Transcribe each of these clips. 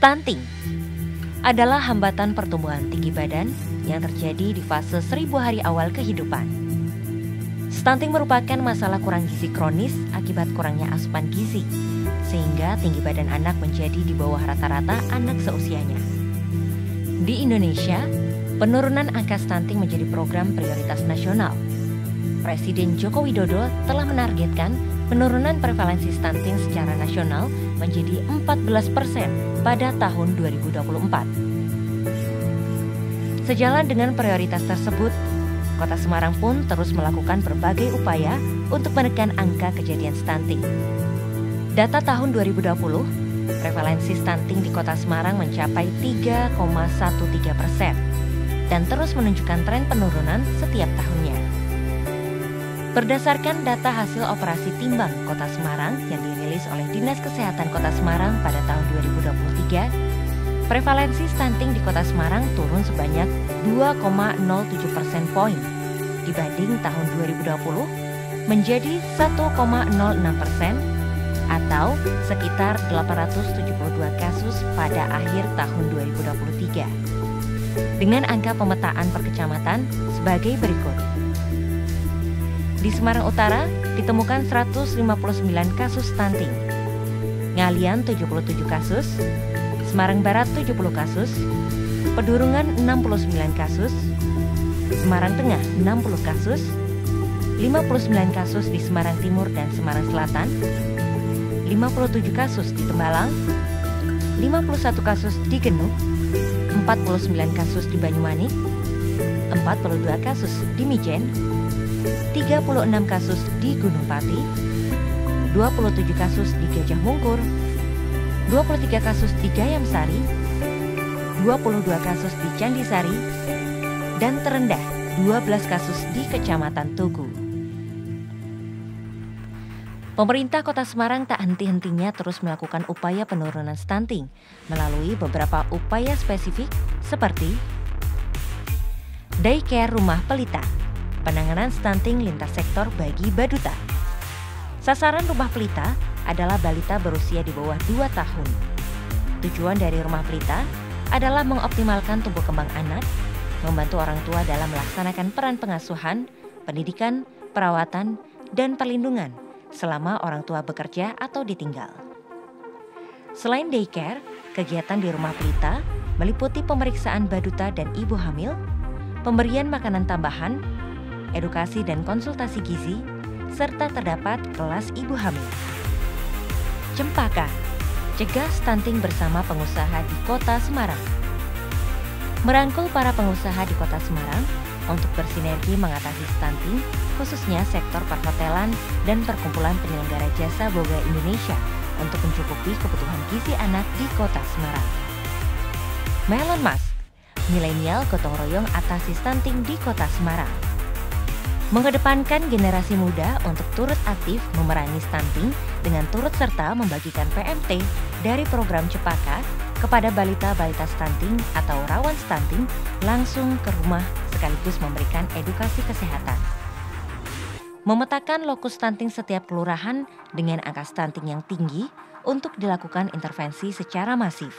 Stunting adalah hambatan pertumbuhan tinggi badan yang terjadi di fase 1000 hari awal kehidupan. Stunting merupakan masalah kurang gizi kronis akibat kurangnya asupan gizi, sehingga tinggi badan anak menjadi di bawah rata-rata anak seusianya. Di Indonesia, penurunan angka stunting menjadi program prioritas nasional. Presiden Joko Widodo telah menargetkan penurunan prevalensi stunting secara nasional menjadi 14% pada tahun 2024. Sejalan dengan prioritas tersebut, Kota Semarang pun terus melakukan berbagai upaya untuk menekan angka kejadian stunting. Data tahun 2020, prevalensi stunting di Kota Semarang mencapai 3,13% dan terus menunjukkan tren penurunan setiap tahunnya. Berdasarkan data hasil operasi timbang Kota Semarang yang dirilis oleh Dinas Kesehatan Kota Semarang pada tahun 2023, prevalensi stunting di Kota Semarang turun sebanyak 2,07% poin dibanding tahun 2020 menjadi 1,06% atau sekitar 872 kasus pada akhir tahun 2023. Dengan angka pemetaan per kecamatan sebagai berikut. Di Semarang Utara ditemukan 159 kasus stunting, Ngalian 77 kasus, Semarang Barat 70 kasus, Pedurungan 69 kasus, Semarang Tengah 60 kasus, 59 kasus di Semarang Timur dan Semarang Selatan, 57 kasus di Tembalang, 51 kasus di Genuk, 49 kasus di Banyumanik, 42 kasus di Mijen, 36 kasus di Gunung Pati, 27 kasus di Gajah Mungkur, 23 kasus di Gayam Sari, 22 kasus di Candi Sari, dan terendah 12 kasus di Kecamatan Tugu. Pemerintah Kota Semarang tak henti-hentinya terus melakukan upaya penurunan stunting melalui beberapa upaya spesifik seperti Daycare Rumah Pelita, penanganan stunting lintas sektor bagi baduta. Sasaran Rumah Pelita adalah balita berusia di bawah 2 tahun. Tujuan dari Rumah Pelita adalah mengoptimalkan tumbuh kembang anak, membantu orang tua dalam melaksanakan peran pengasuhan, pendidikan, perawatan, dan perlindungan selama orang tua bekerja atau ditinggal. Selain daycare, kegiatan di Rumah Pelita meliputi pemeriksaan baduta dan ibu hamil, pemberian makanan tambahan, edukasi dan konsultasi gizi, serta terdapat kelas ibu hamil. Cempaka, cegah stunting bersama pengusaha di Kota Semarang. Merangkul para pengusaha di Kota Semarang untuk bersinergi mengatasi stunting, khususnya sektor perhotelan dan perkumpulan penyelenggara jasa boga Indonesia untuk mencukupi kebutuhan gizi anak di Kota Semarang. Melon Mas, milenial gotong royong atasi stunting di Kota Semarang. Mengedepankan generasi muda untuk turut aktif memerangi stunting dengan turut serta membagikan PMT dari program Cempaka kepada balita-balita stunting atau rawan stunting langsung ke rumah sekaligus memberikan edukasi kesehatan. Memetakan lokus stunting setiap kelurahan dengan angka stunting yang tinggi untuk dilakukan intervensi secara masif.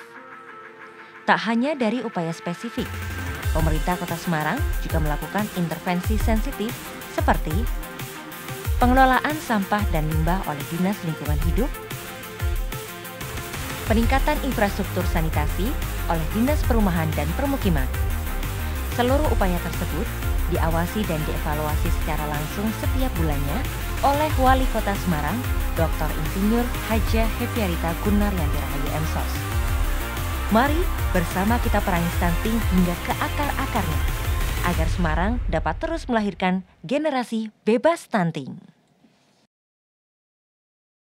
Tak hanya dari upaya spesifik, pemerintah Kota Semarang juga melakukan intervensi sensitif seperti pengelolaan sampah dan limbah oleh Dinas Lingkungan Hidup, peningkatan infrastruktur sanitasi oleh Dinas Perumahan dan Permukiman. Seluruh upaya tersebut diawasi dan dievaluasi secara langsung setiap bulannya oleh Wali Kota Semarang, Dr. Insinyur Hajah Hefiarita Gunaryanti Rahayu M.Sos. Mari bersama kita perangi stunting hingga ke akar-akarnya, agar Semarang dapat terus melahirkan generasi bebas stunting.